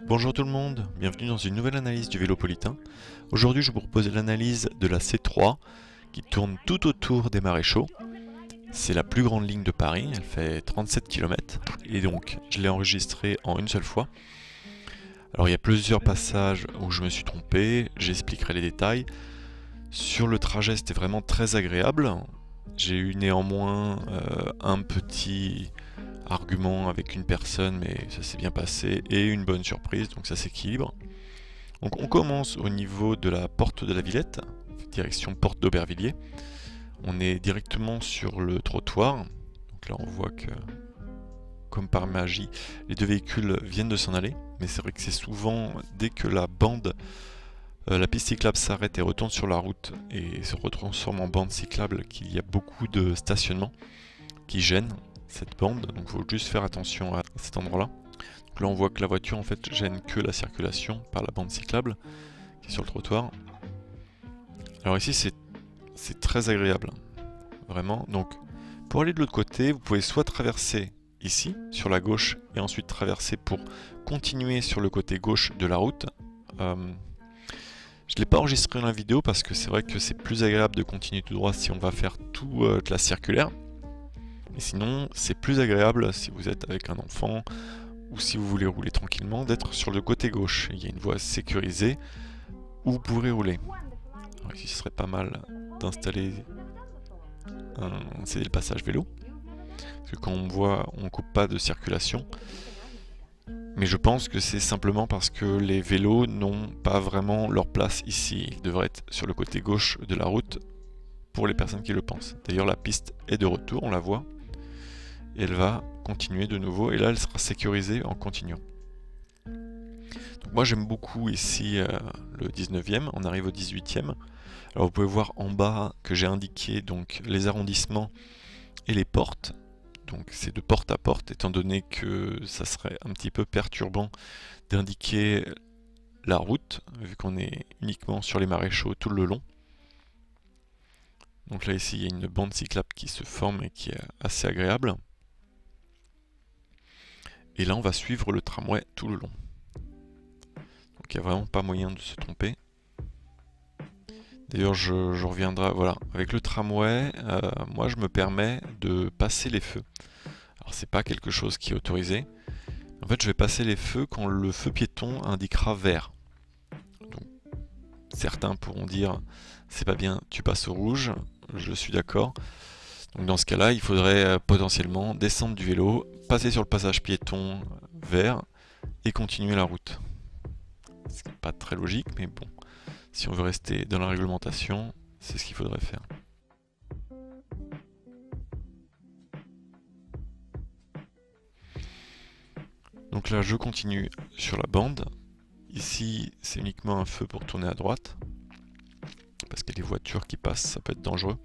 Bonjour tout le monde, bienvenue dans une nouvelle analyse du Vélopolitain. Aujourd'hui je vous propose l'analyse de la C3 qui tourne tout autour des Maréchaux. C'est la plus grande ligne de Paris, elle fait 37 km et donc je l'ai enregistrée en une seule fois. Alors il y a plusieurs passages où je me suis trompé, j'expliquerai les détails. Sur le trajet c'était vraiment très agréable. J'ai eu néanmoins un petit argument avec une personne, mais ça s'est bien passé, et une bonne surprise, donc ça s'équilibre. Donc on commence au niveau de la porte de la Villette, direction porte d'Aubervilliers. On est directement sur le trottoir, donc là on voit que, comme par magie, les deux véhicules viennent de s'en aller, mais c'est vrai que c'est souvent, dès que la bande, la piste cyclable s'arrête et retourne sur la route, et se retransforme en bande cyclable, qu'il y a beaucoup de stationnements qui gênent cette bande, donc il faut juste faire attention à cet endroit-là. Là on voit que la voiture en fait gêne que la circulation par la bande cyclable qui est sur le trottoir. Alors ici c'est très agréable, vraiment. Donc pour aller de l'autre côté, vous pouvez soit traverser ici sur la gauche et ensuite traverser pour continuer sur le côté gauche de la route. Je ne l'ai pas enregistré dans la vidéo parce que c'est vrai que c'est plus agréable de continuer tout droit si on va faire toute la circulaire. Mais sinon, c'est plus agréable si vous êtes avec un enfant ou si vous voulez rouler tranquillement, d'être sur le côté gauche. Il y a une voie sécurisée où vous pourrez rouler. Alors ici, ce serait pas mal d'installer un CD le passage vélo. Parce que quand on voit, on coupe pas de circulation. Mais je pense que c'est simplement parce que les vélos n'ont pas vraiment leur place ici. Ils devraient être sur le côté gauche de la route pour les personnes qui le pensent. D'ailleurs, la piste est de retour, on la voit. Et elle va continuer de nouveau, et là elle sera sécurisée en continuant. Donc moi j'aime beaucoup ici le 19e, on arrive au 18e. Alors vous pouvez voir en bas que j'ai indiqué donc les arrondissements et les portes. Donc c'est de porte à porte, étant donné que ça serait un petit peu perturbant d'indiquer la route, vu qu'on est uniquement sur les maréchaux tout le long. Donc là ici il y a une bande cyclable qui se forme et qui est assez agréable. Et là on va suivre le tramway tout le long. Donc il n'y a vraiment pas moyen de se tromper. D'ailleurs je reviendrai, voilà, avec le tramway, moi je me permets de passer les feux. Alors c'est pas quelque chose qui est autorisé. En fait je vais passer les feux quand le feu piéton indiquera vert. Donc, certains pourront dire c'est pas bien, tu passes au rouge, je suis d'accord. Donc dans ce cas-là, il faudrait potentiellement descendre du vélo, passer sur le passage piéton vert et continuer la route. Ce qui n'est pas très logique, mais bon, si on veut rester dans la réglementation, c'est ce qu'il faudrait faire. Donc là, je continue sur la bande. Ici, c'est uniquement un feu pour tourner à droite, parce qu'il y a des voitures qui passent, ça peut être dangereux.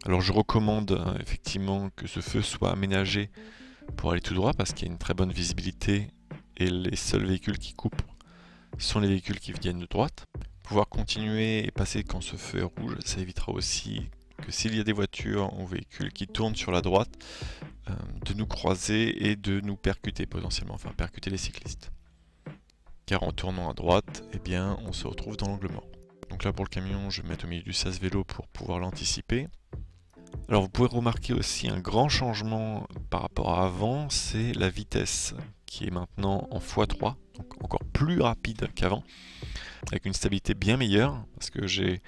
Alors je recommande effectivement que ce feu soit aménagé pour aller tout droit, parce qu'il y a une très bonne visibilité, et les seuls véhicules qui coupent sont les véhicules qui viennent de droite. Pouvoir continuer et passer quand ce feu est rouge, ça évitera aussi que s'il y a des voitures ou véhicules qui tournent sur la droite, de nous croiser et de nous percuter potentiellement, enfin percuter les cyclistes. Car en tournant à droite, eh bien, on se retrouve dans l'angle mort. Donc là pour le camion, je vais mettre au milieu du sas vélo pour pouvoir l'anticiper. Alors vous pouvez remarquer aussi un grand changement par rapport à avant, c'est la vitesse qui est maintenant en x3, donc encore plus rapide qu'avant, avec une stabilité bien meilleure, parce que j'ai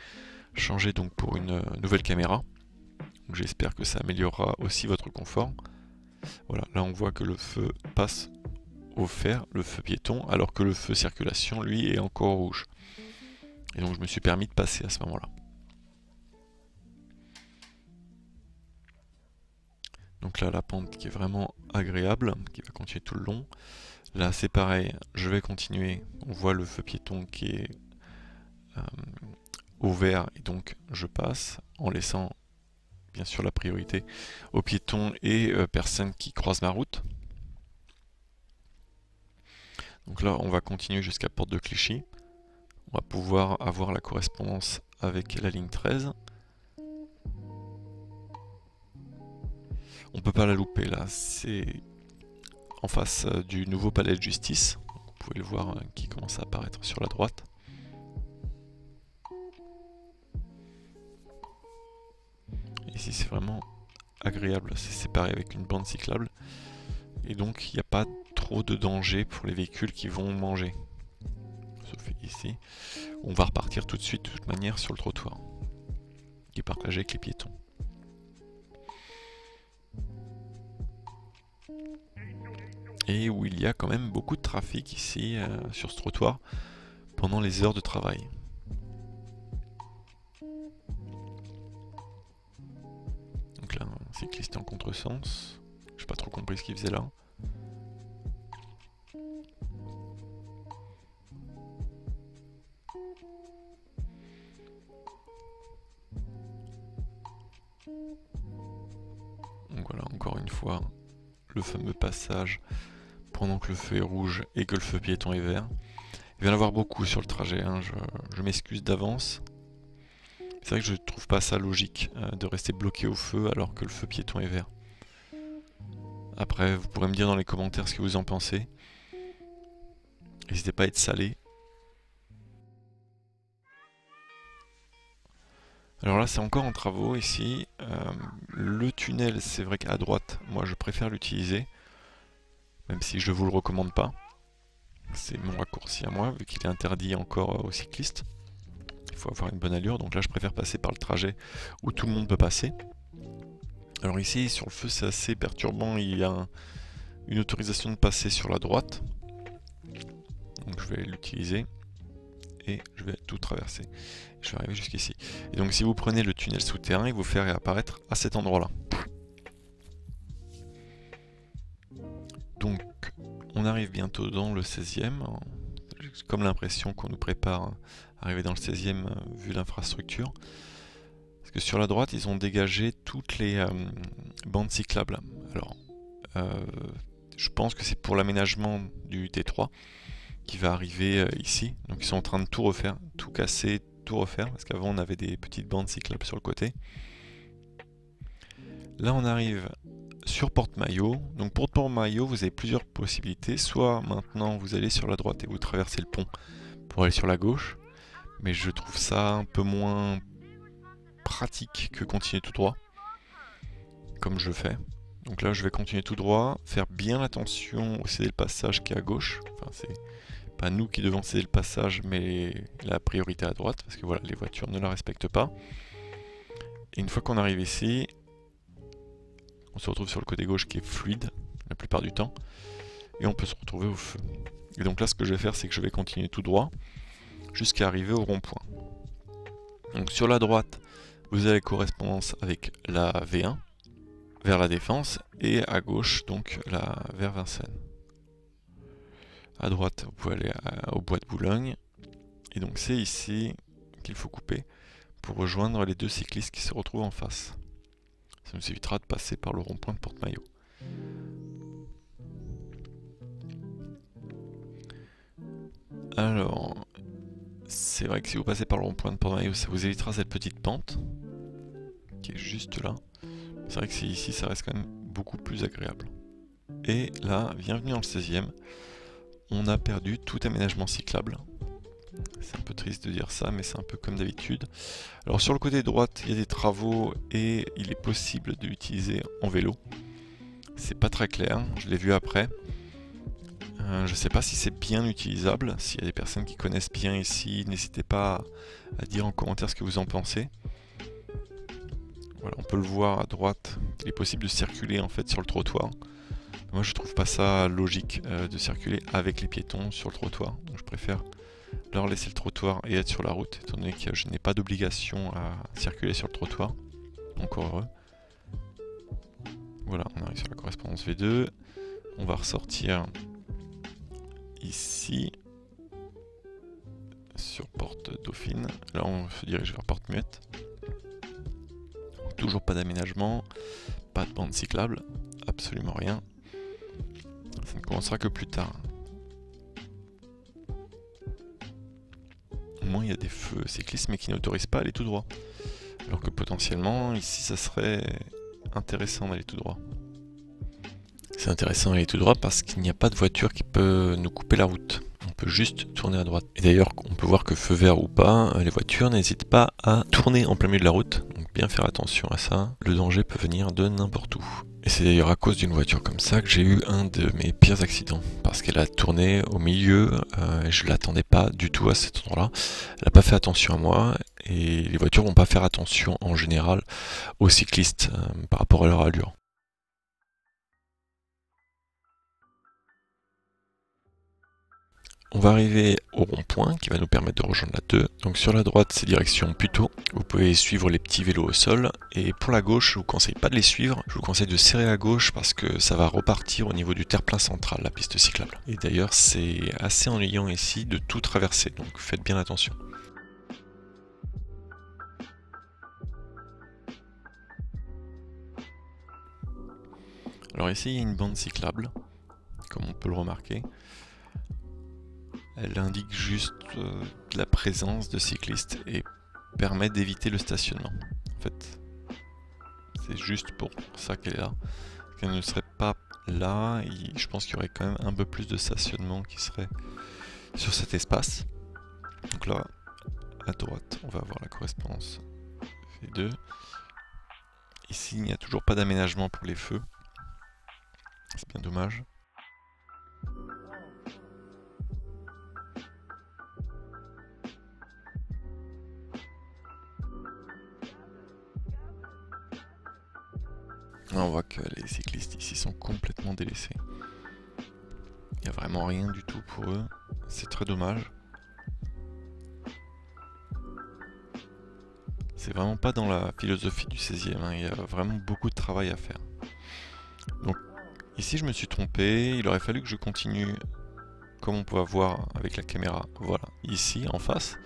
changé donc pour une nouvelle caméra. Donc j'espère que ça améliorera aussi votre confort. Voilà, là on voit que le feu passe au vert, le feu piéton, alors que le feu circulation, lui, est encore rouge. Et donc je me suis permis de passer à ce moment-là. Donc là, la pente qui est vraiment agréable, qui va continuer tout le long. Là, c'est pareil, je vais continuer. On voit le feu piéton qui est au vert, et donc je passe en laissant bien sûr la priorité aux piétons et personnes qui croisent ma route. Donc là, on va continuer jusqu'à Porte de Clichy. On va pouvoir avoir la correspondance avec la ligne 13. On peut pas la louper là, c'est en face du nouveau palais de justice. pouvez le voir qui commence à apparaître sur la droite. Ici c'est vraiment agréable, c'est séparé avec une bande cyclable. Et donc il n'y a pas trop de danger pour les véhicules qui vont manger. Sauf ici, on va repartir tout de suite de toute manière sur le trottoir, qui est partagé avec les piétons. Et où il y a quand même beaucoup de trafic ici sur ce trottoir pendant les heures de travail. Donc là, un cycliste en contresens. J'ai pas trop compris ce qu'il faisait là. Donc voilà, encore une fois, le fameux passage pendant que le feu est rouge et que le feu piéton est vert. Il va y en avoir beaucoup sur le trajet, hein, je m'excuse d'avance. C'est vrai que je trouve pas ça logique de rester bloqué au feu alors que le feu piéton est vert. Après, vous pourrez me dire dans les commentaires ce que vous en pensez. N'hésitez pas à être salé. Alors là, c'est encore en travaux ici. Le tunnel, c'est vrai qu'à droite, moi je préfère l'utiliser. Même si je ne vous le recommande pas. C'est mon raccourci à moi, vu qu'il est interdit encore aux cyclistes. Il faut avoir une bonne allure, donc là je préfère passer par le trajet où tout le monde peut passer. Alors ici, sur le feu, c'est assez perturbant, il y a une autorisation de passer sur la droite. Donc je vais l'utiliser et je vais tout traverser. Je vais arriver jusqu'ici. Et donc si vous prenez le tunnel souterrain, il vous fait réapparaître à cet endroit-là. Donc on arrive bientôt dans le 16e. J'ai comme l'impression qu'on nous prépare à arriver dans le 16e vu l'infrastructure. Parce que sur la droite, ils ont dégagé toutes les bandes cyclables. Alors, je pense que c'est pour l'aménagement du T3 qui va arriver ici. Donc ils sont en train de tout refaire, tout casser, tout refaire. Parce qu'avant, on avait des petites bandes cyclables sur le côté. Là, on arrive sur Porte-Maillot. Donc pour Porte-Maillot, vous avez plusieurs possibilités. Soit maintenant, vous allez sur la droite et vous traversez le pont pour aller sur la gauche. Mais je trouve ça un peu moins pratique que continuer tout droit, comme je fais. Donc là, je vais continuer tout droit, faire bien attention au céder le passage qui est à gauche. Enfin, c'est pas nous qui devons céder le passage, mais la priorité à droite, parce que voilà, les voitures ne la respectent pas. Et une fois qu'on arrive ici, on se retrouve sur le côté gauche qui est fluide, la plupart du temps, et on peut se retrouver au feu. Et donc là, ce que je vais faire, c'est que je vais continuer tout droit, jusqu'à arriver au rond-point. Donc sur la droite, vous avez correspondance avec la V1, vers la Défense, et à gauche, donc vers Vincennes. À droite, vous pouvez aller au bois de Boulogne, et donc c'est ici qu'il faut couper pour rejoindre les deux cyclistes qui se retrouvent en face. Ça nous évitera de passer par le rond-point de Porte-Maillot. Alors, c'est vrai que si vous passez par le rond-point de Porte-Maillot, ça vous évitera cette petite pente qui est juste là. C'est vrai que c'est ici, ça reste quand même beaucoup plus agréable. Et là, bienvenue dans le 16e. On a perdu tout aménagement cyclable. C'est un peu triste de dire ça, mais c'est un peu comme d'habitude. Alors sur le côté droite, il y a des travaux et il est possible de l'utiliser en vélo. C'est pas très clair, je l'ai vu après. Je sais pas si c'est bien utilisable. S'il y a des personnes qui connaissent bien ici, n'hésitez pas à dire en commentaire ce que vous en pensez. Voilà, on peut le voir à droite, il est possible de circuler en fait sur le trottoir. Moi je trouve pas ça logique de circuler avec les piétons sur le trottoir. Donc je préfère leur laisser le trottoir et être sur la route, étant donné que je n'ai pas d'obligation à circuler sur le trottoir. Encore heureux. Voilà, on arrive sur la correspondance V2. On va ressortir ici sur Porte Dauphine. Là on se dirige vers Porte Muette. Toujours pas d'aménagement, pas de bande cyclable, absolument rien. Ça ne commencera que plus tard. Au moins il y a des feux cyclistes mais qui n'autorisent pas à aller tout droit. Alors que potentiellement ici ça serait intéressant d'aller tout droit. C'est intéressant d'aller tout droit parce qu'il n'y a pas de voiture qui peut nous couper la route. peut juste tourner à droite. Et d'ailleurs, on peut voir que feu vert ou pas, les voitures n'hésitent pas à tourner en plein milieu de la route. Donc bien faire attention à ça, le danger peut venir de n'importe où. Et c'est d'ailleurs à cause d'une voiture comme ça que j'ai eu un de mes pires accidents. Parce qu'elle a tourné au milieu, et je ne l'attendais pas du tout à cet endroit-là. Elle n'a pas fait attention à moi, et les voitures vont pas faire attention en général aux cyclistes par rapport à leur allure. On va arriver au rond-point qui va nous permettre de rejoindre la 2. Donc sur la droite, c'est direction Puteaux. Vous pouvez suivre les petits vélos au sol. Et pour la gauche, je vous conseille pas de les suivre. Je vous conseille de serrer à gauche parce que ça va repartir au niveau du terre-plein central, la piste cyclable. Et d'ailleurs, c'est assez ennuyant ici de tout traverser, donc faites bien attention. Alors ici, il y a une bande cyclable, comme on peut le remarquer. Elle indique juste la présence de cyclistes et permet d'éviter le stationnement. En fait, c'est juste pour ça qu'elle est là. Qu'elle ne serait pas là, je pense qu'il y aurait quand même un peu plus de stationnement qui serait sur cet espace. Donc là, à droite, on va avoir la correspondance V2. Ici, il n'y a toujours pas d'aménagement pour les feux. C'est bien dommage. Là, on voit que les cyclistes ici sont complètement délaissés. Il n'y a vraiment rien du tout pour eux. C'est très dommage. C'est vraiment pas dans la philosophie du 16e. Hein. Il y a vraiment beaucoup de travail à faire. Donc ici je me suis trompé. Il aurait fallu que je continue comme on peut voir avec la caméra. Voilà, ici en face.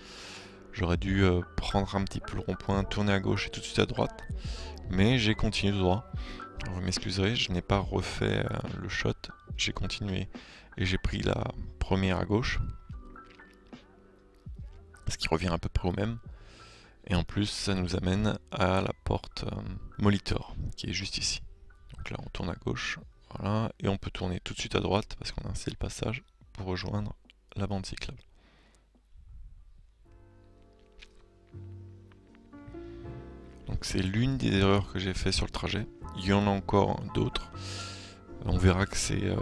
J'aurais dû prendre un petit peu le rond-point, tourner à gauche et tout de suite à droite. Mais j'ai continué tout droit. Alors, vous m'excuserez, je n'ai pas refait le shot. J'ai continué et j'ai pris la première à gauche. Ce qui revient à peu près au même. Et en plus, ça nous amène à la porte Molitor, qui est juste ici. Donc là, on tourne à gauche. Voilà. Et on peut tourner tout de suite à droite parce qu'on a installé le passage pour rejoindre la bande cyclable. Donc c'est l'une des erreurs que j'ai fait sur le trajet. Il y en a encore d'autres. On verra que c'est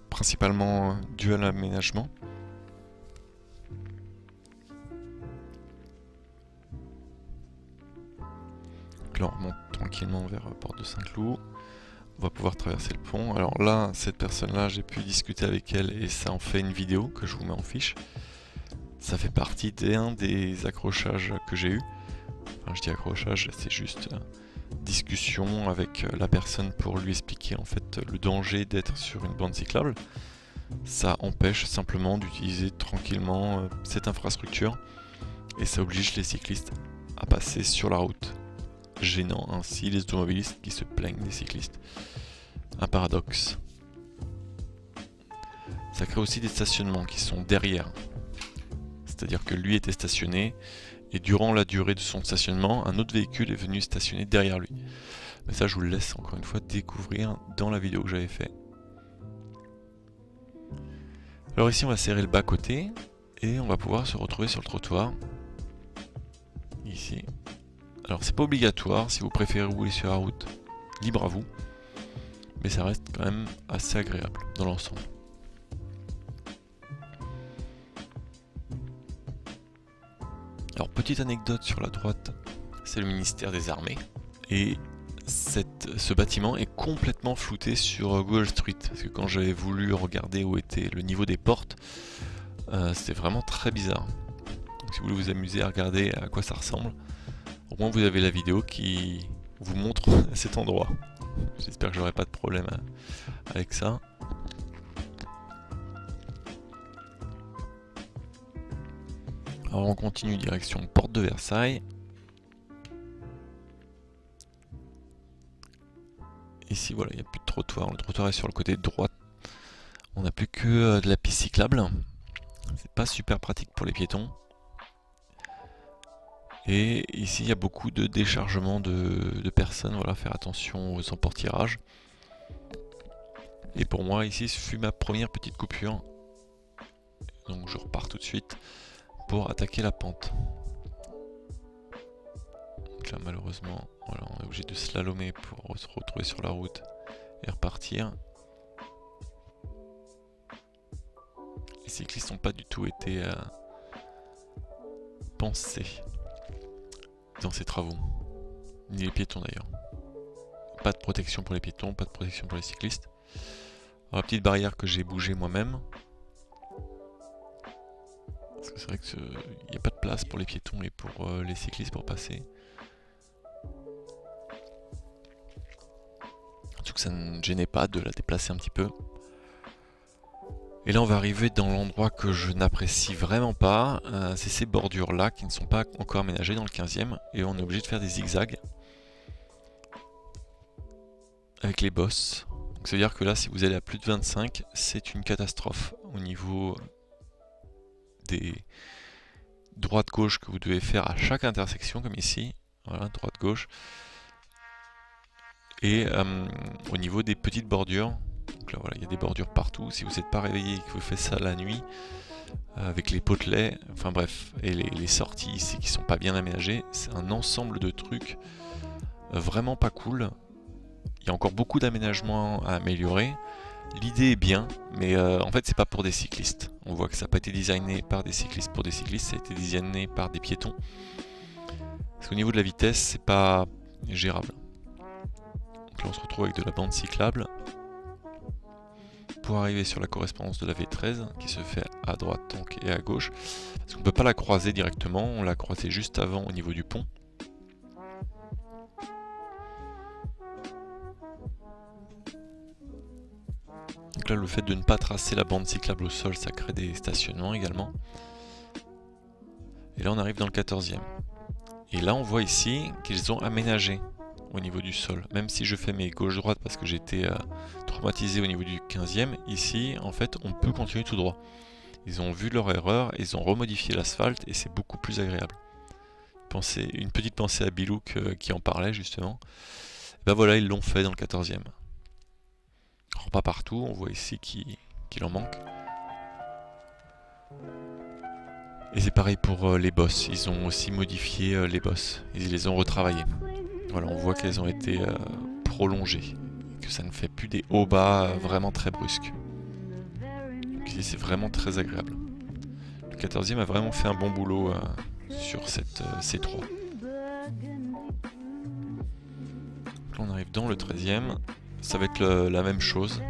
principalement dû à l'aménagement. Donc là on remonte tranquillement vers Porte de Saint-Cloud. On va pouvoir traverser le pont. Alors là, cette personne-là, j'ai pu discuter avec elle et ça en fait une vidéo que je vous mets en fiche. Ça fait partie d'un des accrochages que j'ai eu. Enfin, je dis accrochage, c'est juste discussion avec la personne pour lui expliquer en fait le danger d'être sur une bande cyclable. Ça empêche simplement d'utiliser tranquillement cette infrastructure et ça oblige les cyclistes à passer sur la route, gênant ainsi les automobilistes qui se plaignent des cyclistes. Un paradoxe. Ça crée aussi des stationnements qui sont derrière. C'est-à-dire que lui était stationné et durant la durée de son stationnement, un autre véhicule est venu stationner derrière lui. Mais ça, je vous le laisse encore une fois découvrir dans la vidéo que j'avais fait. Alors ici, on va serrer le bas-côté et on va pouvoir se retrouver sur le trottoir. Ici. Alors, c'est pas obligatoire. Si vous préférez rouler sur la route, libre à vous. Mais ça reste quand même assez agréable dans l'ensemble. Alors, petite anecdote sur la droite, c'est le ministère des Armées. Et ce bâtiment est complètement flouté sur Google Street. Parce que quand j'avais voulu regarder où était le niveau des portes, c'était vraiment très bizarre. Donc, si vous voulez vous amuser à regarder à quoi ça ressemble, au moins vous avez la vidéo qui vous montre cet endroit. J'espère que j'aurai pas de problème avec ça. Alors on continue direction porte de Versailles. Ici voilà, il n'y a plus de trottoir. Le trottoir est sur le côté droit. On n'a plus que de la piste cyclable. C'est pas super pratique pour les piétons. Et ici il y a beaucoup de déchargement de personnes. Voilà, faire attention aux emportillages. Et pour moi ici ce fut ma première petite coupure. Donc je tout de suite pour attaquer la pente. Donc là malheureusement, voilà, on est obligé de slalomer pour se retrouver sur la route et repartir. Les cyclistes n'ont pas du tout été pensés dans ces travaux, ni les piétons d'ailleurs. Pas de protection pour les piétons, pas de protection pour les cyclistes. Alors, la petite barrière que j'ai bougée moi-même. Parce que c'est vrai qu'il n'y a pas de place pour les piétons et pour les cyclistes pour passer. Surtout que ça ne gênait pas de la déplacer un petit peu. Et là on va arriver dans l'endroit que je n'apprécie vraiment pas. C'est ces bordures là qui ne sont pas encore aménagées dans le 15e. Et on est obligé de faire des zigzags. Avec les bosses. Donc ça veut dire que là si vous allez à plus de 25, c'est une catastrophe au niveau des droite-gauche que vous devez faire à chaque intersection comme ici. Voilà, droite-gauche. Et au niveau des petites bordures. Donc là voilà, il y a des bordures partout. Si vous n'êtes pas réveillé et que vous faites ça la nuit, avec les potelets, enfin bref, et les sorties ici qui sont pas bien aménagées, c'est un ensemble de trucs vraiment pas cool. Il y a encore beaucoup d'aménagements à améliorer. L'idée est bien, mais en fait c'est pas pour des cyclistes. On voit que ça n'a pas été designé par des cyclistes pour des cyclistes, ça a été designé par des piétons. Parce qu'au niveau de la vitesse, c'est pas gérable. Donc là on se retrouve avec de la bande cyclable. Pour arriver sur la correspondance de la V13 qui se fait à droite donc et à gauche, parce qu'on ne peut pas la croiser directement, on l'a croisée juste avant au niveau du pont. Donc là le fait de ne pas tracer la bande cyclable au sol, ça crée des stationnements également. Et là on arrive dans le 14e. Et là on voit ici qu'ils ont aménagé au niveau du sol. Même si je fais mes gauche-droite parce que j'étais traumatisé au niveau du 15e, ici en fait on peut continuer tout droit. Ils ont vu leur erreur, ils ont remodifié l'asphalte et c'est beaucoup plus agréable. Une petite pensée à Bilouk qui en parlait justement. Et ben voilà, ils l'ont fait dans le 14e. Alors pas partout, on voit ici qu'il en manque. Et c'est pareil pour les bosses, ils ont aussi modifié les bosses, ils les ont retravaillées. Voilà, on voit qu'elles ont été prolongées, que ça ne fait plus des hauts-bas vraiment très brusques. C'est vraiment très agréable. Le 14e a vraiment fait un bon boulot sur cette C3. Donc là on arrive dans le 13e, ça va être la même chose.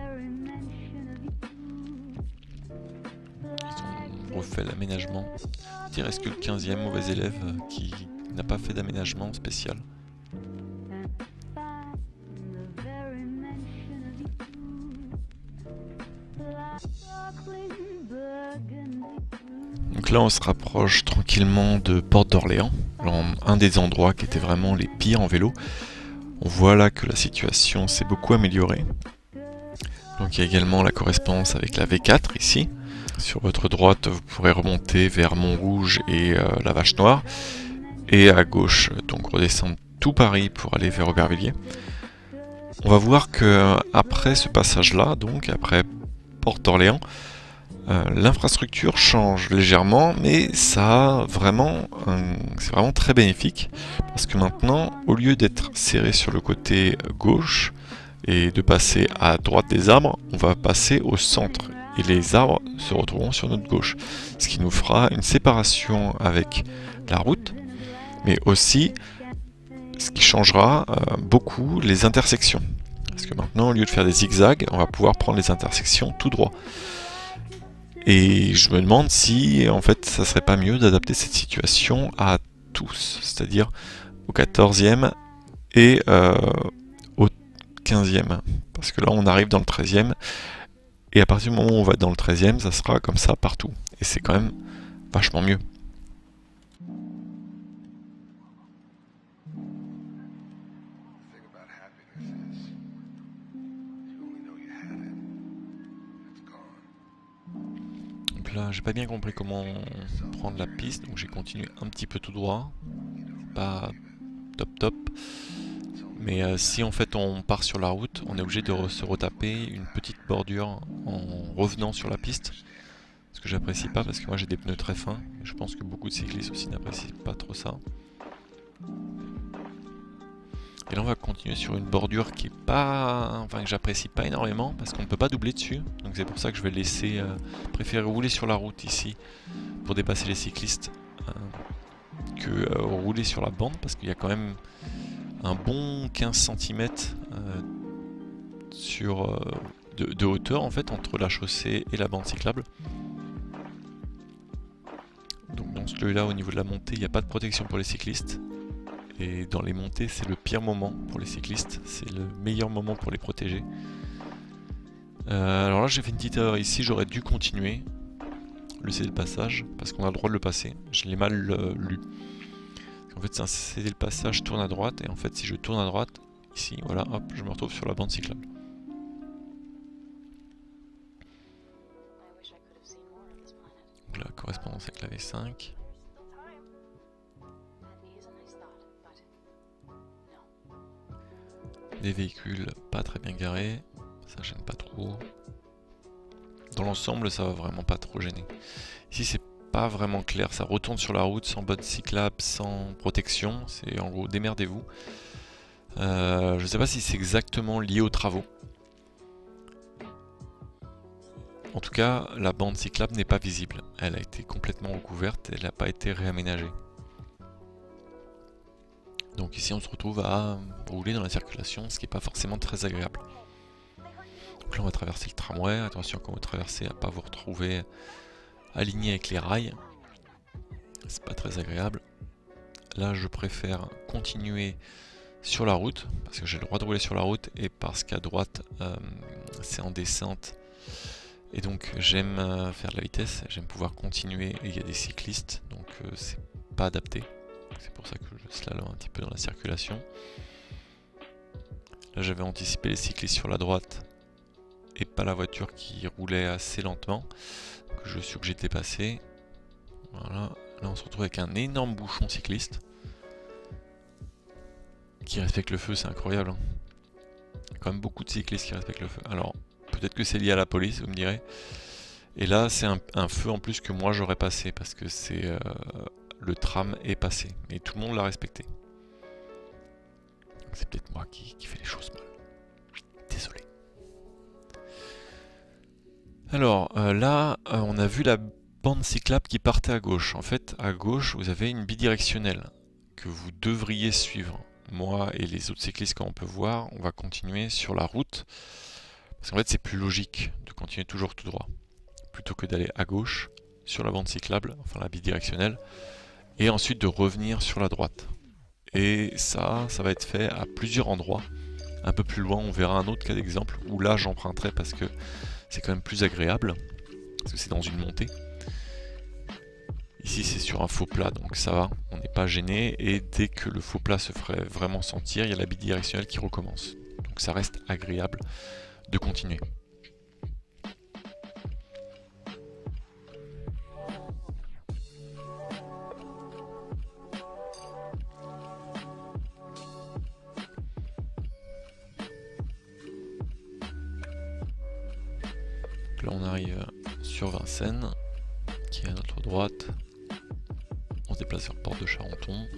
Ils ont refait l'aménagement. Je dirais que le 15e, mauvais élève qui n'a pas fait d'aménagement spécial. Donc là on se rapproche tranquillement de Porte d'Orléans, un des endroits qui était vraiment les pires en vélo. On voit là que la situation s'est beaucoup améliorée. Donc il y a également la correspondance avec la V4 ici. Sur votre droite vous pourrez remonter vers Montrouge et la Vache Noire. Et à gauche donc redescendre tout Paris pour aller vers Aubervilliers. On va voir que après ce passage là, donc après Porte d'Orléans, l'infrastructure change légèrement, mais ça a vraiment, c'est vraiment très bénéfique parce que maintenant, au lieu d'être serré sur le côté gauche et de passer à droite des arbres, on va passer au centre et les arbres se retrouveront sur notre gauche, ce qui nous fera une séparation avec la route, mais aussi ce qui changera beaucoup les intersections. Parce que maintenant, au lieu de faire des zigzags, on va pouvoir prendre les intersections tout droit. Et je me demande si, en fait, ça serait pas mieux d'adapter cette situation à tous, c'est-à-dire au 14e et au 15e. Parce que là, on arrive dans le 13e, et à partir du moment où on va dans le 13e, ça sera comme ça partout. Et c'est quand même vachement mieux. Là, j'ai pas bien compris comment prendre la piste, donc j'ai continué un petit peu tout droit, pas top, mais si en fait on part sur la route, on est obligé de se retaper une petite bordure en revenant sur la piste, Ce que j'apprécie pas parce que moi j'ai des pneus très fins. Et je pense que beaucoup de cyclistes aussi n'apprécient pas trop ça. Et là on va continuer sur une bordure qui est pas... Enfin que j'apprécie pas énormément parce qu'on ne peut pas doubler dessus. Donc c'est pour ça que je vais laisser... préférer rouler sur la route ici pour dépasser les cyclistes que rouler sur la bande parce qu'il y a quand même un bon 15 cm de hauteur en fait entre la chaussée et la bande cyclable. Donc dans ce lieu-là, au niveau de la montée, il n'y a pas de protection pour les cyclistes. Et dans les montées, c'est le pire moment pour les cyclistes. C'est le meilleur moment pour les protéger. Alors là, j'ai fait une petite erreur ici. J'aurais dû continuer le céder le passage parce qu'on a le droit de le passer. Je l'ai mal lu. En fait, c'est un céder le passage, je tourne à droite. Et en fait, si je tourne à droite, ici, voilà, hop, je me retrouve sur la bande cyclable. Donc la correspondance avec la V5. Des véhicules pas très bien garés, ça gêne pas trop. Dans l'ensemble, ça va vraiment pas trop gêner. Ici, c'est pas vraiment clair, ça retourne sur la route sans bande cyclable, sans protection. C'est en gros, démerdez-vous. Je sais pas si c'est exactement lié aux travaux. En tout cas, la bande cyclable n'est pas visible. Elle a été complètement recouverte, elle n'a pas été réaménagée. Donc ici on se retrouve à rouler dans la circulation, ce qui n'est pas forcément très agréable. Donc là on va traverser le tramway, attention quand vous traversez à ne pas vous retrouver aligné avec les rails. C'est pas très agréable. Là je préfère continuer sur la route, parce que j'ai le droit de rouler sur la route et parce qu'à droite c'est en descente. Et donc j'aime faire de la vitesse, j'aime pouvoir continuer et il y a des cyclistes, donc c'est pas adapté. C'est pour ça que je slalome un petit peu dans la circulation. Là j'avais anticipé les cyclistes sur la droite et pas la voiture qui roulait assez lentement. Donc je suis obligé de dépasser. Voilà, là on se retrouve avec un énorme bouchon cycliste qui respecte le feu, c'est incroyable. Hein. Il y a quand même beaucoup de cyclistes qui respectent le feu. Alors peut-être que c'est lié à la police, vous me direz. Et là c'est un feu en plus que moi j'aurais passé parce que c'est... le tram est passé, mais tout le monde l'a respecté. C'est peut-être moi qui fais les choses mal. Désolé. Alors là, on a vu la bande cyclable qui partait à gauche. En fait, à gauche, vous avez une bidirectionnelle que vous devriez suivre. Moi et les autres cyclistes, comme on peut voir, on va continuer sur la route. Parce qu'en fait, c'est plus logique de continuer toujours tout droit. Plutôt que d'aller à gauche, sur la bande cyclable, enfin la bidirectionnelle. Et ensuite de revenir sur la droite. Et ça va être fait à plusieurs endroits. Un peu plus loin, on verra un autre cas d'exemple où là j'emprunterai parce que c'est quand même plus agréable. Parce que c'est dans une montée. Ici c'est sur un faux plat, donc ça va, on n'est pas gêné. Et dès que le faux plat se ferait vraiment sentir, il y a la bidirectionnelle qui recommence. Donc ça reste agréable de continuer. Là on arrive sur Vincennes, qui est à notre droite. On se déplace vers Porte de Charenton.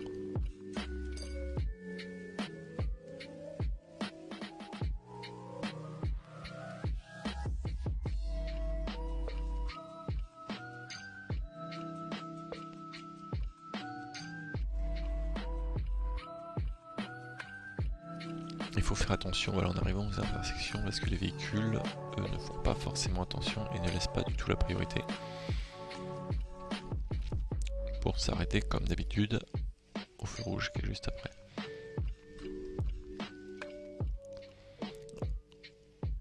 Il faut faire attention voilà, en arrivant aux intersections parce que les véhicules ne font pas forcément attention et ne laissent pas du tout la priorité pour s'arrêter comme d'habitude au feu rouge qui est juste après.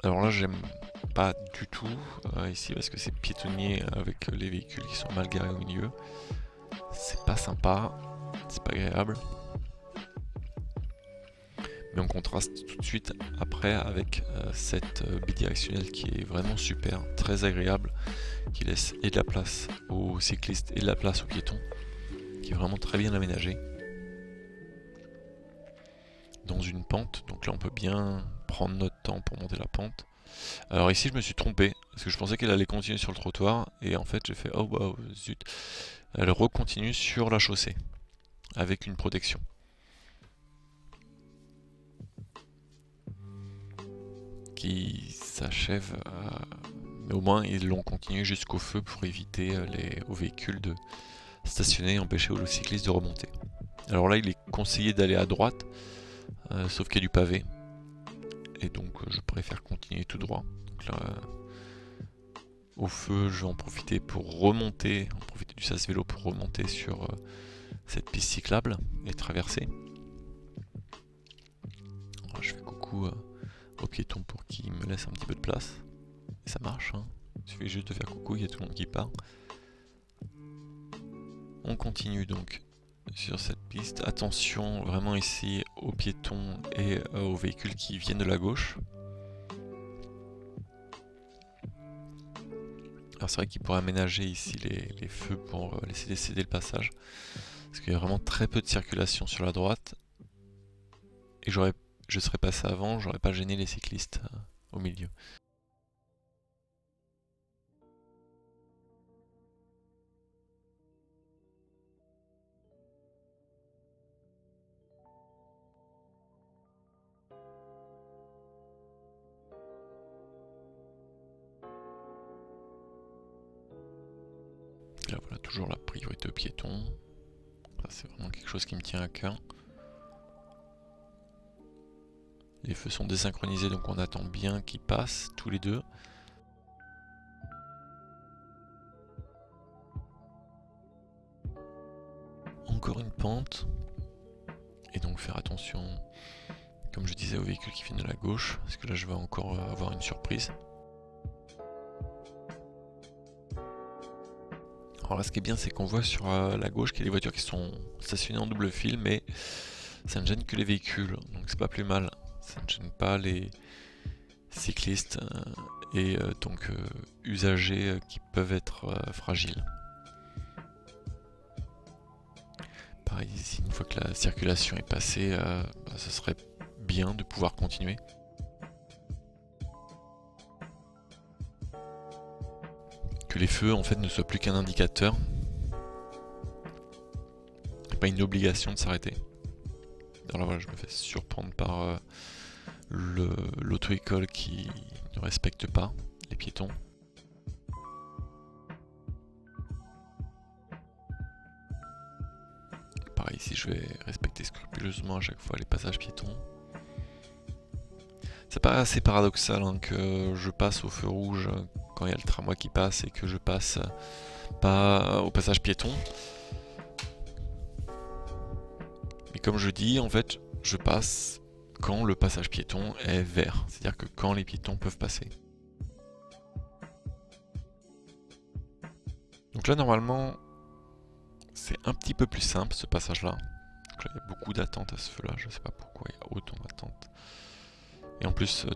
Alors là j'aime pas du tout ici parce que c'est piétonnier avec les véhicules qui sont mal garés au milieu. C'est pas sympa, c'est pas agréable. Mais on contraste tout de suite après avec cette bidirectionnelle qui est vraiment super, très agréable, qui laisse et de la place aux cyclistes et de la place aux piétons, qui est vraiment très bien aménagée. Dans une pente, donc là on peut bien prendre notre temps pour monter la pente. Alors ici je me suis trompé, parce que je pensais qu'elle allait continuer sur le trottoir, et en fait j'ai fait oh wow, zut. Elle recontinue sur la chaussée, avec une protection. Qui s'achève, mais au moins ils l'ont continué jusqu'au feu pour éviter aux véhicules de stationner et empêcher aux cyclistes de remonter. Alors là il est conseillé d'aller à droite, sauf qu'il y a du pavé, et donc je préfère continuer tout droit. Donc là, au feu, je vais en profiter pour remonter, profiter du sas vélo pour remonter sur cette piste cyclable et traverser. Alors, je fais coucou aux piétons pour qu'ils me laissent un petit peu de place. Et ça marche, hein. Il suffit juste de faire coucou, il y a tout le monde qui part. On continue donc sur cette piste. Attention vraiment ici aux piétons et aux véhicules qui viennent de la gauche. Alors c'est vrai qu'il pourrait aménager ici les feux pour laisser céder le passage. Parce qu'il y a vraiment très peu de circulation sur la droite. Et je serais passé avant, j'aurais pas gêné les cyclistes au milieu. Là voilà, toujours la priorité aux piétons. C'est vraiment quelque chose qui me tient à cœur. Les feux sont désynchronisés, donc on attend bien qu'ils passent tous les deux. Encore une pente. Et donc faire attention, comme je disais, aux véhicules qui viennent de la gauche, parce que là je vais encore avoir une surprise. Alors là ce qui est bien, c'est qu'on voit sur la gauche qu'il y a des voitures qui sont stationnées en double fil, mais ça ne gêne que les véhicules, donc c'est pas plus mal. Ça ne gêne pas les cyclistes et donc usagers qui peuvent être fragiles. Pareil ici, une fois que la circulation est passée, ce serait bien de pouvoir continuer. Que les feux en fait ne soient plus qu'un indicateur, et pas une obligation de s'arrêter. Alors là voilà, je me fais surprendre par l'auto-école qui ne respecte pas les piétons. Pareil ici je vais respecter scrupuleusement à chaque fois les passages piétons. Ça paraît assez paradoxal hein, que je passe au feu rouge quand il y a le tramway qui passe et que je passe pas au passage piéton. Mais comme je dis, en fait, je passe quand le passage piéton est vert, c'est-à-dire que quand les piétons peuvent passer. Donc là, normalement, c'est un petit peu plus simple ce passage-là. Il y a beaucoup d'attentes à ce feu-là, je sais pas pourquoi il y a autant d'attentes. Et en plus,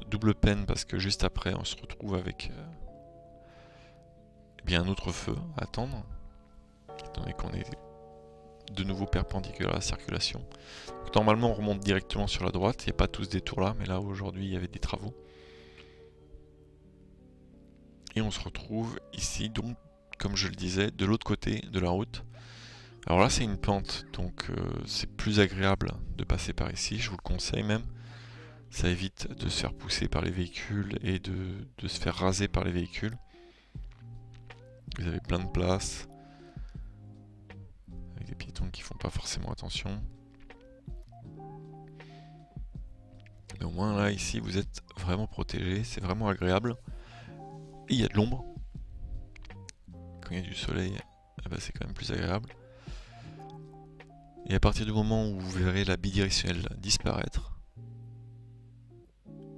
double peine parce que juste après, on se retrouve avec bien un autre feu à attendre, étant donné qu'on est de nouveau perpendiculaire à la circulation. Donc, normalement, on remonte directement sur la droite, il n'y a pas tous ces détours là, mais là aujourd'hui, il y avait des travaux. Et on se retrouve ici, donc, comme je le disais, de l'autre côté de la route. Alors là, c'est une pente, donc c'est plus agréable de passer par ici, je vous le conseille même. Ça évite de se faire pousser par les véhicules et de se faire raser par les véhicules. Vous avez plein de place, avec des piétons qui font pas forcément attention. Mais au moins là, ici, vous êtes vraiment protégé, c'est vraiment agréable. Et il y a de l'ombre. Quand il y a du soleil, eh ben, c'est quand même plus agréable. Et à partir du moment où vous verrez la bidirectionnelle disparaître,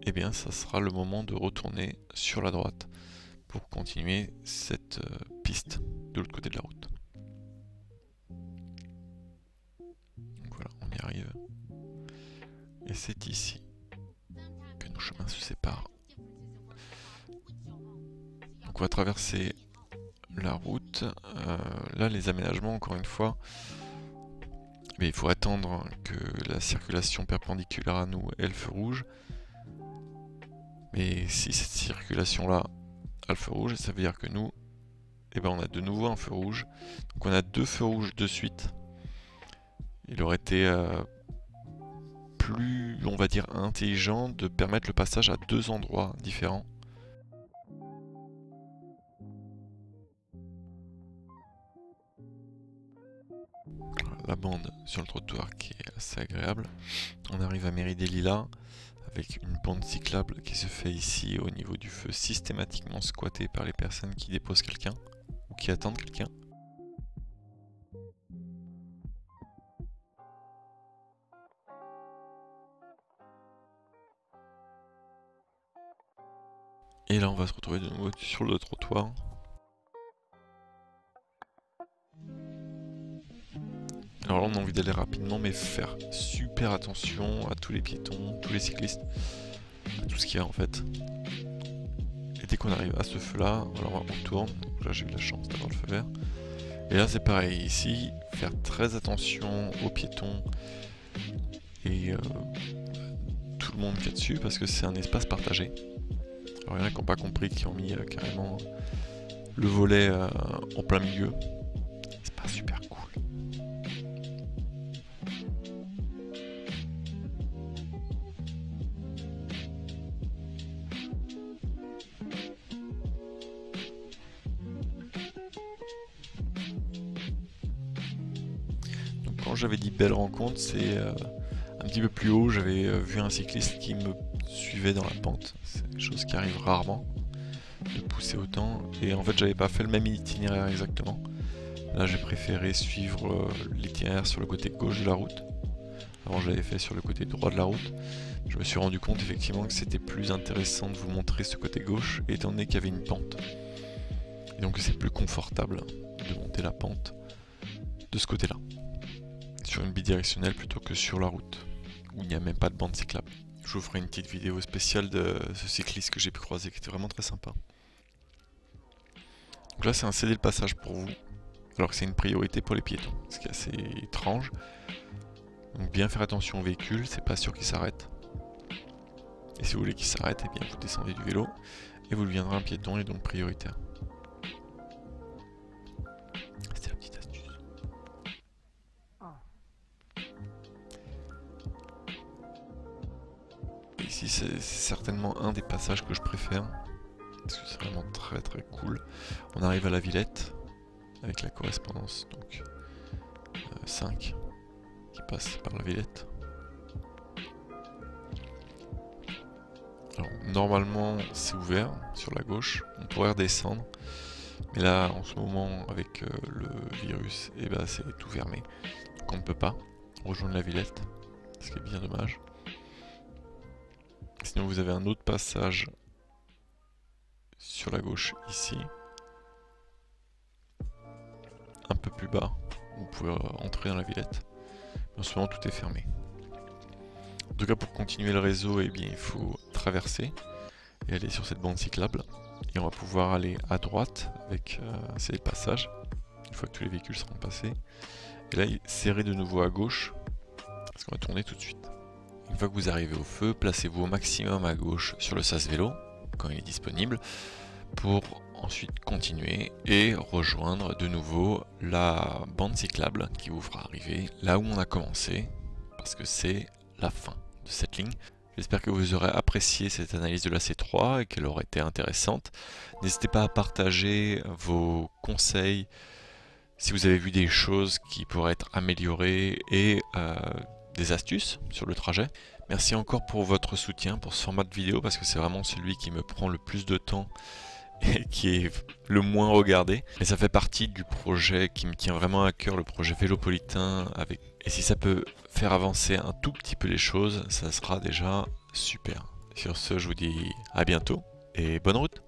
eh bien ça sera le moment de retourner sur la droite pour continuer cette piste de l'autre côté de la route. Donc voilà, on y arrive. Et c'est ici que nos chemins se séparent. Donc on va traverser la route. Là les aménagements, encore une fois, mais il faut attendre que la circulation perpendiculaire à nous ait le feu rouge. Mais si cette circulation-là a le feu rouge, ça veut dire que nous, eh ben, on a de nouveau un feu rouge. Donc on a 2 feux rouges de suite. Il aurait été plus, on va dire, intelligent de permettre le passage à 2 endroits différents. La bande sur le trottoir qui est assez agréable. On arrive à Mairie des Lilas avec une bande cyclable qui se fait ici au niveau du feu, systématiquement squattée par les personnes qui déposent quelqu'un ou qui attendent quelqu'un. Et là on va se retrouver de nouveau sur le trottoir. Alors là on a envie d'aller rapidement, mais faire super attention à tous les piétons, tous les cyclistes, à tout ce qu'il y a en fait. Et dès qu'on arrive à ce feu là, alors on tourne. Donc là j'ai eu la chance d'avoir le feu vert. Et là c'est pareil, ici, faire très attention aux piétons et tout le monde qui est dessus, parce que c'est un espace partagé. Alors il y en a qui n'ont pas compris, qui ont mis carrément le volet en plein milieu. C'est pas super cool. Donc quand j'avais dit belle rencontre, c'est un petit peu plus haut, j'avais vu un cycliste qui me suivait dans la pente. C'est une chose qui arrive rarement, de pousser autant. Et en fait, j'avais pas fait le même itinéraire exactement. Là, j'ai préféré suivre l'itinéraire sur le côté gauche de la route. Avant, je l'avais fait sur le côté droit de la route. Je me suis rendu compte effectivement que c'était plus intéressant de vous montrer ce côté gauche, étant donné qu'il y avait une pente. Et donc, c'est plus confortable de monter la pente de ce côté-là, sur une bidirectionnelle plutôt que sur la route, où il n'y a même pas de bande cyclable. Je vous ferai une petite vidéo spéciale de ce cycliste que j'ai pu croiser, qui était vraiment très sympa. Donc là, c'est un céder le passage pour vous, alors que c'est une priorité pour les piétons, ce qui est assez étrange. Donc bien faire attention aux véhicules, c'est pas sûr qu'ils s'arrêtent. Et si vous voulez qu'ils s'arrêtent, eh bien vous descendez du vélo et vous deviendrez un piéton et donc prioritaire. C'était la petite astuce. Et ici c'est certainement un des passages que je préfère, parce que c'est vraiment très très cool. On arrive à la Villette, avec la correspondance, donc 5, qui passe par la Villette. Alors, normalement c'est ouvert sur la gauche, on pourrait redescendre, mais là en ce moment avec le virus, eh ben, c'est tout fermé, donc on ne peut pas rejoindre la Villette, ce qui est bien dommage. Sinon vous avez un autre passage sur la gauche ici, un peu plus bas, où vous pouvez entrer dans la Villette, mais en ce moment tout est fermé. En tout cas, pour continuer le réseau, eh bien, il faut traverser et aller sur cette bande cyclable. Et on va pouvoir aller à droite avec ces passages, une fois que tous les véhicules seront passés. Et là, serrez de nouveau à gauche, parce qu'on va tourner tout de suite. Une fois que vous arrivez au feu, placez-vous au maximum à gauche sur le sas vélo, quand il est disponible, pour ensuite continuer et rejoindre de nouveau la bande cyclable qui vous fera arriver là où on a commencé, parce que c'est la fin de cette ligne. J'espère que vous aurez apprécié cette analyse de la C3 et qu'elle aurait été intéressante. N'hésitez pas à partager vos conseils si vous avez vu des choses qui pourraient être améliorées et des astuces sur le trajet. Merci encore pour votre soutien pour ce format de vidéo, parce que c'est vraiment celui qui me prend le plus de temps et qui est le moins regardé. Et ça fait partie du projet qui me tient vraiment à cœur, le projet Vélopolitain. Et si ça peut faire avancer un tout petit peu les choses, ça sera déjà super. Sur ce, je vous dis à bientôt et bonne route!